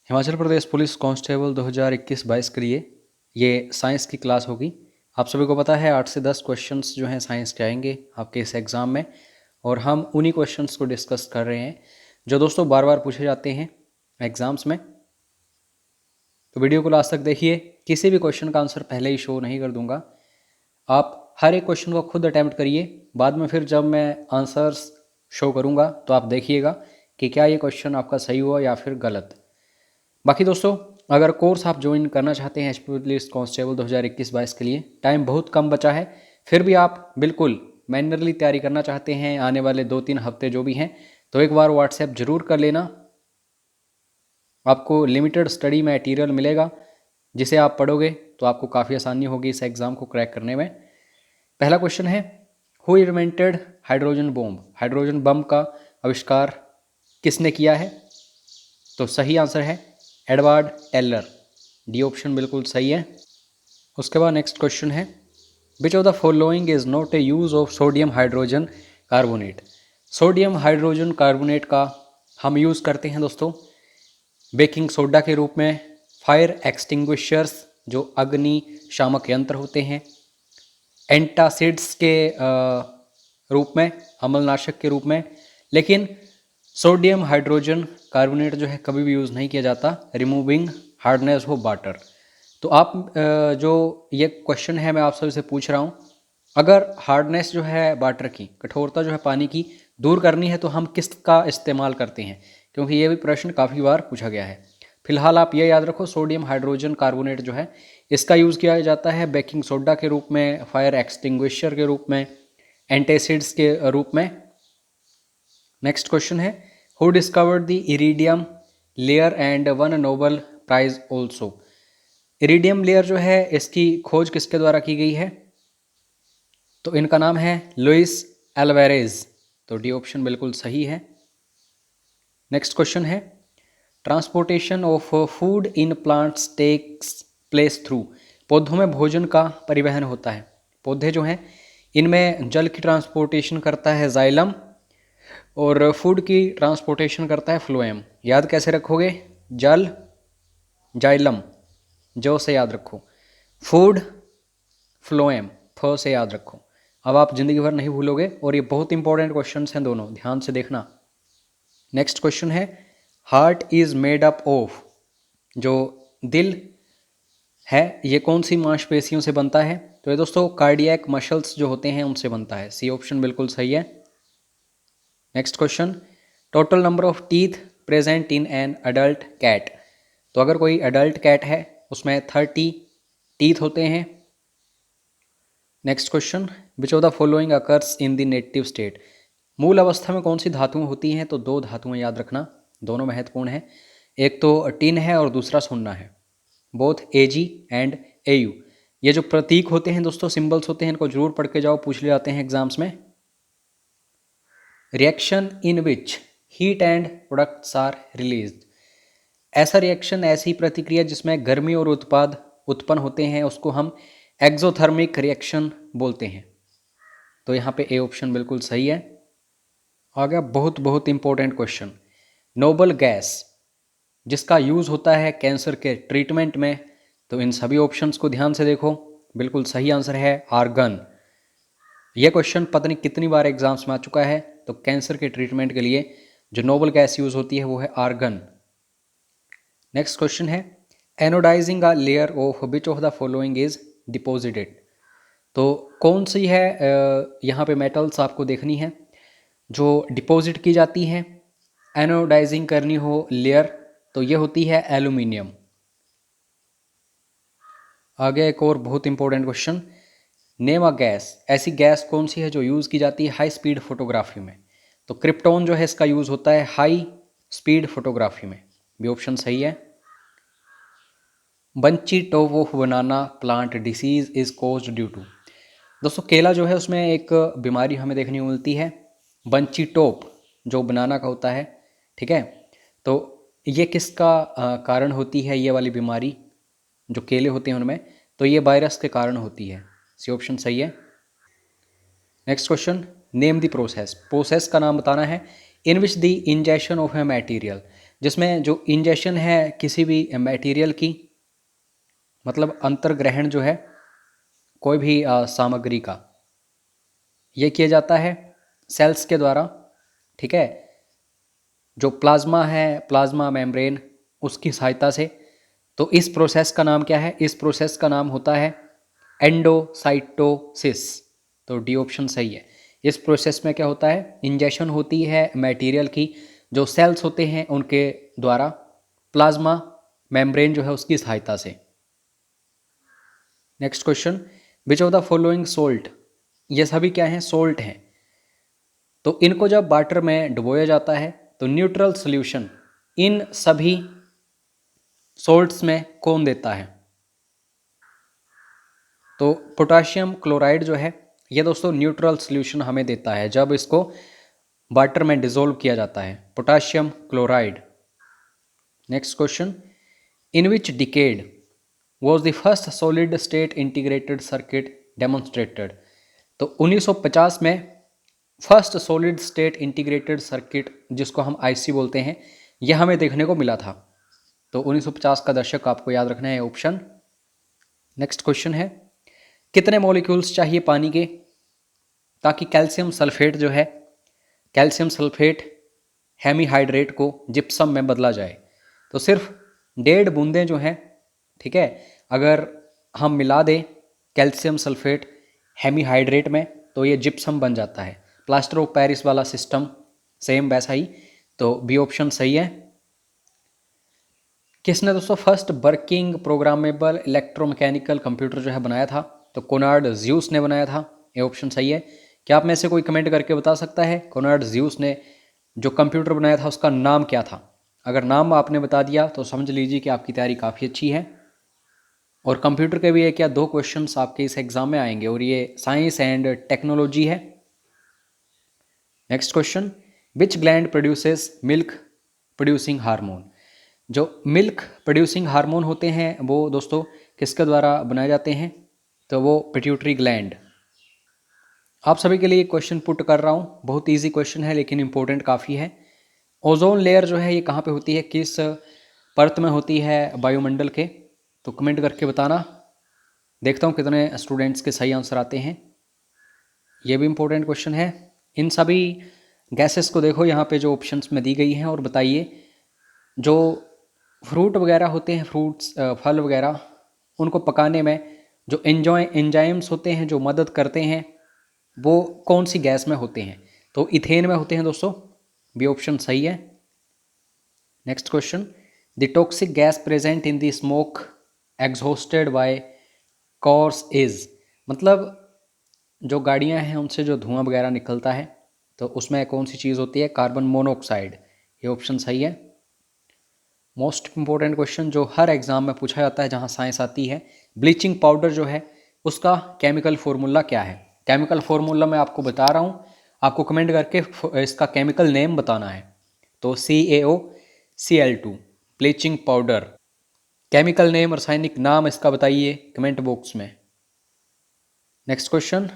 Himachal Pradesh police constable 2021-22 के लिए ये साइंस की क्लास होगी। आप सभी को पता है 8 से 10 क्वेश्चंस जो हैं साइंस के आएंगे आपके इस एग्ज़ाम में, और हम उन्हीं क्वेश्चंस को डिस्कस कर रहे हैं जो दोस्तों बार बार पूछे जाते हैं एग्ज़ाम्स में। तो वीडियो को लास्ट तक देखिए, किसी भी क्वेश्चन का आंसर पहले ही शो नहीं कर दूंगा। आप हर एक क्वेश्चन को खुद अटैम्प्ट करिए, बाद में फिर जब मैं आंसर्स शो करूंगा तो आप देखिएगा कि क्या ये क्वेश्चन आपका सही हुआ या फिर गलत। बाकी दोस्तों, अगर कोर्स आप ज्वाइन करना चाहते हैं एचपी पुलिस कांस्टेबल 2021-22 के लिए, टाइम बहुत कम बचा है, फिर भी आप बिल्कुल मैन्युअली तैयारी करना चाहते हैं आने वाले 2-3 हफ्ते जो भी हैं, तो एक बार व्हाट्सएप जरूर कर लेना। आपको लिमिटेड स्टडी मटेरियल मिलेगा जिसे आप पढ़ोगे तो आपको काफ़ी आसानी होगी इस एग्ज़ाम को क्रैक करने में। पहला क्वेश्चन है, who invented hydrogen bomb? Hydrogen bomb का आविष्कार किसने किया है? तो सही आंसर है एडवर्ड टेलर। डी ऑप्शन बिल्कुल सही है। उसके बाद नेक्स्ट क्वेश्चन है, विच of the following is not a use of sodium hydrogen carbonate? Sodium hydrogen carbonate का हम यूज़ करते हैं दोस्तों बेकिंग सोडा के रूप में, फायर एक्सटिंग्विशर्स जो अग्नि शामक यंत्र होते हैं, एंटासिड्स के रूप में, अम्लनाशक के रूप में, लेकिन सोडियम हाइड्रोजन कार्बोनेट जो है कभी भी यूज़ नहीं किया जाता रिमूविंग हार्डनेस ऑफ वाटर। तो आप जो ये क्वेश्चन है मैं आप सभी से पूछ रहा हूँ, अगर हार्डनेस जो है वाटर की, कठोरता जो है पानी की दूर करनी है तो हम किसका इस्तेमाल करते हैं? क्योंकि ये भी प्रश्न काफ़ी बार पूछा गया है। फिलहाल आप ये याद रखो, सोडियम हाइड्रोजन कार्बोनेट जो है इसका यूज़ किया जाता है बेकिंग सोडा के रूप में, फायर एक्सटिंग्विशर के रूप में, एंटासिड्स के रूप में। नेक्स्ट क्वेश्चन है, who discovered the iridium layer and won Nobel prize also? Iridium layer जो है इसकी खोज किसके द्वारा की गई है? तो इनका नाम है लुइस एल्वारेज। तो डी ऑप्शन बिल्कुल सही है। नेक्स्ट क्वेश्चन है, transportation of food in plants takes place through? पौधों में भोजन का परिवहन होता है, पौधे जो हैं इनमें जल की ट्रांसपोर्टेशन करता है जाइलम, और फूड की ट्रांसपोर्टेशन करता है फ्लोएम। याद कैसे रखोगे? जल, जाइलम, जो से याद रखो, फूड, फ्लोएम, फ से याद रखो। अब आप जिंदगी भर नहीं भूलोगे, और ये बहुत इंपॉर्टेंट क्वेश्चंस हैं दोनों, ध्यान से देखना। नेक्स्ट क्वेश्चन है, heart is made up of? जो दिल है ये कौन सी मांसपेशियों से बनता है? तो ये दोस्तों कार्डियक मसल्स जो होते हैं उनसे बनता है। सी ऑप्शन बिल्कुल सही है। Next question, total number of teeth present in an adult cat? तो अगर कोई अडल्ट कैट है उसमें 30 टीथ होते हैं। Next question, which of the following occurs in the native state? मूल अवस्था में कौन सी धातुएं होती हैं? तो 2 धातुएं याद रखना, दोनों महत्वपूर्ण हैं। एक तो टिन है और दूसरा सोना है, बोथ Ag एंड Au। ये जो प्रतीक होते हैं दोस्तों, सिंबल्स होते हैं, इनको जरूर पढ़ के जाओ, पूछ ले जाते हैं एग्जाम्स में। Reaction in which heat and products are released? ऐसा रिएक्शन, ऐसी प्रतिक्रिया जिसमें गर्मी और उत्पाद उत्पन्न होते हैं उसको हम एक्सोथर्मिक रिएक्शन बोलते हैं। तो यहाँ पे ए ऑप्शन बिल्कुल सही है। आ गया बहुत बहुत इंपॉर्टेंट क्वेश्चन, नोबल गैस जिसका यूज़ होता है कैंसर के ट्रीटमेंट में। तो इन सभी ऑप्शंस को ध्यान से देखो, बिल्कुल सही आंसर है आर्गन। यह क्वेश्चन पता नहीं कितनी बार एग्जाम्स में आ चुका है। तो कैंसर के ट्रीटमेंट के लिए जो नोबल गैस यूज़ होती है वो है आर्गन। नेक्स्ट क्वेश्चन है, anodizing a layer of which of the following is deposited? तो कौन सी है यहाँ पे मेटल्स आपको देखनी है जो डिपॉजिट की जाती हैं, एनोडाइजिंग करनी हो लेयर, तो ये होती है एल्यूमिनियम। आगे एक और बहुत important question, name a gas, ऐसी गैस कौन सी है जो यूज़ की जाती है हाई स्पीड फोटोग्राफी में? तो क्रिप्टॉन जो है इसका यूज़ होता है हाई स्पीड फोटोग्राफी में। भी ऑप्शन सही है। Bunchy top of banana plant disease is caused due to? दोस्तों केला जो है उसमें एक बीमारी हमें देखने को मिलती है बंची टॉप, जो बनाना का होता है, ठीक है। तो ये किसका कारण होती है ये वाली बीमारी जो केले होते हैं उनमें? तो ये वायरस के कारण होती है। सी ऑप्शन सही है। Next question, name the process, process का नाम बताना है in which the injection of a material, जिसमें जो इंजेक्शन है किसी भी मटेरियल की, मतलब अंतर्ग्रहण जो है कोई भी सामग्री का, ये किया जाता है सेल्स के द्वारा, ठीक है। जो प्लाज्मा है, प्लाज्मा मेम्ब्रेन, उसकी सहायता से। तो इस प्रोसेस का नाम क्या है? इस प्रोसेस का नाम होता है एंडोसाइटोसिस। तो डी ऑप्शन सही है। इस प्रोसेस में क्या होता है? इंजेक्शन होती है मटेरियल की, जो सेल्स होते हैं उनके द्वारा, प्लाज्मा मेम्ब्रेन जो है उसकी सहायता से। Next question, which of the following salt, ये सभी क्या हैं? सोल्ट हैं। तो इनको जब वाटर में डुबोया जाता है तो न्यूट्रल सॉल्यूशन इन सभी सोल्ट्स में कौन देता है? तो पोटाशियम क्लोराइड जो है ये दोस्तों न्यूट्रल सॉल्यूशन हमें देता है जब इसको वाटर में डिसॉल्व किया जाता है, potassium chloride. Next question, in which decade was the first solid state integrated circuit demonstrated? तो 1950 में first solid state integrated circuit, जिसको हम आईसी बोलते हैं, यह हमें देखने को मिला था। तो 1950 का दशक आपको याद रखना है ऑप्शन। नेक्स्ट क्वेश्चन है, कितने मॉलिक्यूल्स चाहिए पानी के ताकि कैल्शियम सल्फेट जो है, कैल्शियम सल्फेट हेमीहाइड्रेट को जिप्सम में बदला जाए? तो सिर्फ 1.5 बूंदें जो हैं, ठीक है, अगर हम मिला दें कैल्शियम सल्फेट हेमीहाइड्रेट में तो ये जिप्सम बन जाता है। प्लास्टर ऑफ पेरिस वाला सिस्टम सेम वैसा ही। तो बी ऑप्शन सही है। किसने दोस्तों first working programmable electromechanical computer जो है बनाया था? तो कोनार्ड ज़्यूस ने बनाया था। ये ऑप्शन सही है। क्या आप में से कोई कमेंट करके बता सकता है कोनार्ड ज़्यूस ने जो कंप्यूटर बनाया था उसका नाम क्या था? अगर नाम आपने बता दिया तो समझ लीजिए कि आपकी तैयारी काफ़ी अच्छी है। और कंप्यूटर के भी एक या 2 क्वेश्चंस आपके इस एग्जाम में आएंगे और ये साइंस एंड टेक्नोलॉजी है। नेक्स्ट क्वेश्चन, विच gland produces milk producing hormone? जो मिल्क प्रोड्यूसिंग हार्मोन होते हैं वो दोस्तों किसके द्वारा बनाए जाते हैं? तो वो पिट्यूटरी ग्लैंड। आप सभी के लिए क्वेश्चन पुट कर रहा हूँ, बहुत इजी क्वेश्चन है लेकिन इंपॉर्टेंट काफ़ी है। ओजोन लेयर जो है ये कहाँ पे होती है, किस परत में होती है वायुमंडल के? तो कमेंट करके बताना। देखता हूँ कितने स्टूडेंट्स के सही आंसर आते हैं। ये भी इम्पोर्टेंट क्वेश्चन है। इन सभी गैसेस को देखो यहाँ पे जो ऑप्शंस में दी गई हैं और बताइए जो फ्रूट वगैरह होते हैं, फ्रूट्स फल वगैरह, उनको पकाने में जो एंजाइम्स होते हैं जो मदद करते हैं वो कौन सी गैस में होते हैं? तो इथेन में होते हैं दोस्तों। बी ऑप्शन सही है। Next question, the toxic gas present in the smoke exhausted by cars is, मतलब जो गाड़ियां हैं उनसे जो धुआं वगैरह निकलता है तो उसमें कौन सी चीज़ होती है? Carbon monoxide. ये ऑप्शन सही है। मोस्ट इंपॉर्टेंट क्वेश्चन जो हर एग्जाम में पूछा जाता है जहां साइंस आती है, ब्लीचिंग पाउडर जो है उसका केमिकल फार्मूला क्या है? केमिकल फार्मूला मैं आपको बता रहा हूँ, आपको कमेंट करके इसका केमिकल नेम बताना है। तो CaOCl2 bleaching powder. Chemical name, रासायनिक नाम इसका बताइए कमेंट बॉक्स में। Next question,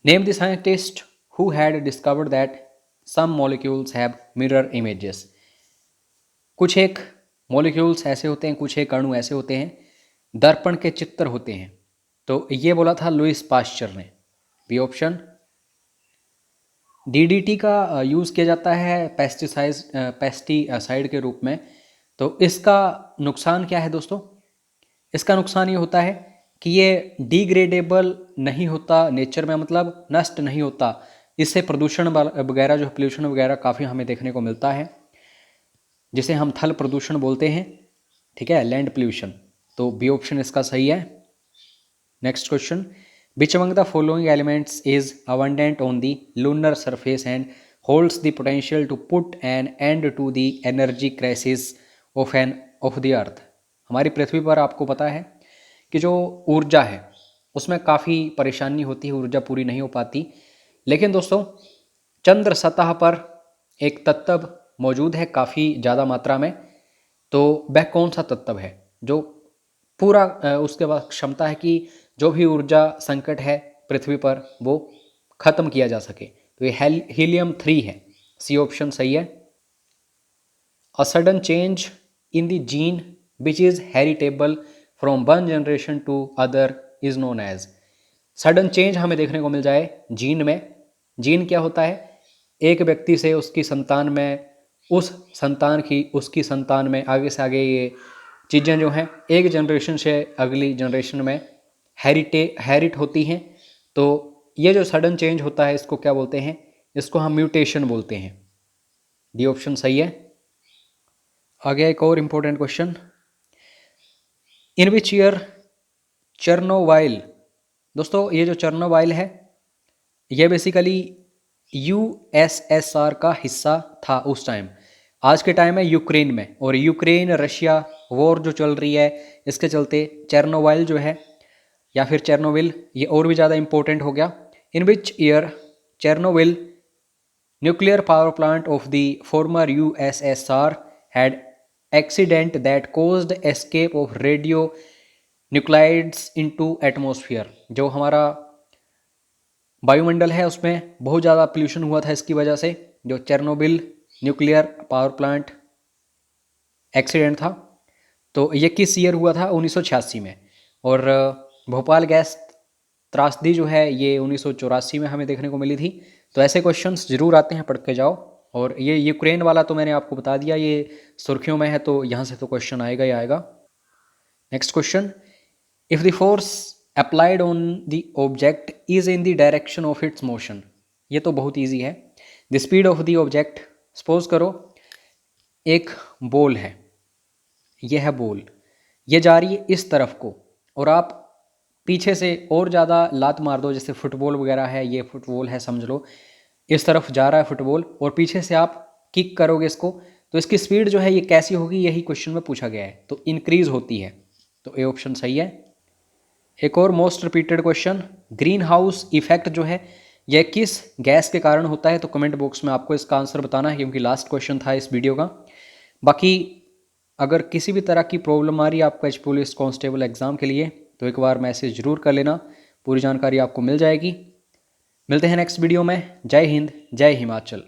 name the scientist who had discovered that some molecules have mirror images. कुछ एक मॉलिक्यूल्स ऐसे होते हैं, कुछ एक अणु ऐसे होते हैं दर्पण के चित्र होते हैं। तो ये बोला था लुईस पाश्चर ने। B option. DDT का यूज़ किया जाता है पेस्टिसाइड के रूप में। तो इसका नुकसान क्या है दोस्तों? इसका नुकसान ये होता है कि ये डिग्रेडेबल नहीं होता नेचर में, मतलब नष्ट नहीं होता। इससे प्रदूषण वगैरह जो पोल्यूशन वगैरह काफ़ी हमें देखने को मिलता है, जिसे हम थल प्रदूषण बोलते हैं, ठीक है, लैंड पोल्यूशन। तो बी ऑप्शन इसका सही है। Next question, which among the following elements is abundant on the lunar surface and holds the potential to put an end to the energy crisis of the earth? हमारी पृथ्वी पर आपको पता है कि जो ऊर्जा है उसमें काफ़ी परेशानी होती है, ऊर्जा पूरी नहीं हो पाती। लेकिन दोस्तों चंद्र सतह पर एक तत्व मौजूद है काफ़ी ज़्यादा मात्रा में। तो वह कौन सा तत्व है जो पूरा उसके पास क्षमता है कि जो भी ऊर्जा संकट है पृथ्वी पर वो ख़त्म किया जा सके? तो ये हीलियम 3 है। सी ऑप्शन सही है। A sudden change in the gene which is heritable from one generation to other is known as. Sudden change हमें देखने को मिल जाए जीन में। जीन क्या होता है? एक व्यक्ति से उसकी संतान में, उस संतान की उसकी संतान में, आगे से आगे ये चीज़ें जो हैं एक जनरेशन से अगली जनरेशन में हैरिट होती हैं। तो ये जो सडन चेंज होता है इसको क्या बोलते हैं? इसको हम म्यूटेशन बोलते हैं। डी ऑप्शन सही है। आगे एक और important question, in which year Chernobyl, दोस्तों ये जो चेर्नोबाइल है ये बेसिकली यूएसएसआर का हिस्सा था उस टाइम। आज के टाइम है यूक्रेन में, और यूक्रेन रशिया वॉर जो चल रही है इसके चलते चेर्नोबाइल जो है या फिर चेर्नोबिल ये और भी ज़्यादा इंपॉर्टेंट हो गया। In which year Chernobyl nuclear power plant of the former USSR had accident that caused escape of radio nuclides into atmosphere. जो हमारा वायुमंडल है उसमें बहुत ज़्यादा पोल्यूशन हुआ था इसकी वजह से। जो Chernobyl nuclear power plant accident था तो ये किस ईयर हुआ था? 1986 में। और भोपाल गैस त्रासदी जो है ये 1984 में हमें देखने को मिली थी। तो ऐसे क्वेश्चंस जरूर आते हैं, पढ़ के जाओ। और ये यूक्रेन वाला तो मैंने आपको बता दिया, ये सुर्खियों में है तो यहाँ से तो क्वेश्चन आएगा ही आएगा। Next question, if the force applied on the object is in the direction of its motion. ये तो बहुत ईजी है। The speed of the object, suppose करो एक बॉल है, ये है बॉल, ये जा रही है इस तरफ को, और आप पीछे से और ज़्यादा लात मार दो, जैसे फुटबॉल वगैरह है, ये फुटबॉल है समझ लो, इस तरफ जा रहा है फुटबॉल, और पीछे से आप किक करोगे इसको, तो इसकी स्पीड जो है ये कैसी होगी? यही क्वेश्चन में पूछा गया है। तो इंक्रीज होती है, तो ए ऑप्शन सही है। एक और most repeated question, green house effect जो है यह किस गैस के कारण होता है? तो कमेंट बॉक्स में आपको इसका आंसर बताना है, क्योंकि लास्ट क्वेश्चन था इस वीडियो का। बाकी अगर किसी भी तरह की प्रॉब्लम आ रही है आपको एच पुलिस कांस्टेबल एग्ज़ाम के लिए, तो एक बार मैसेज जरूर कर लेना, पूरी जानकारी आपको मिल जाएगी। मिलते हैं नेक्स्ट वीडियो में। जय हिंद, जय हिमाचल।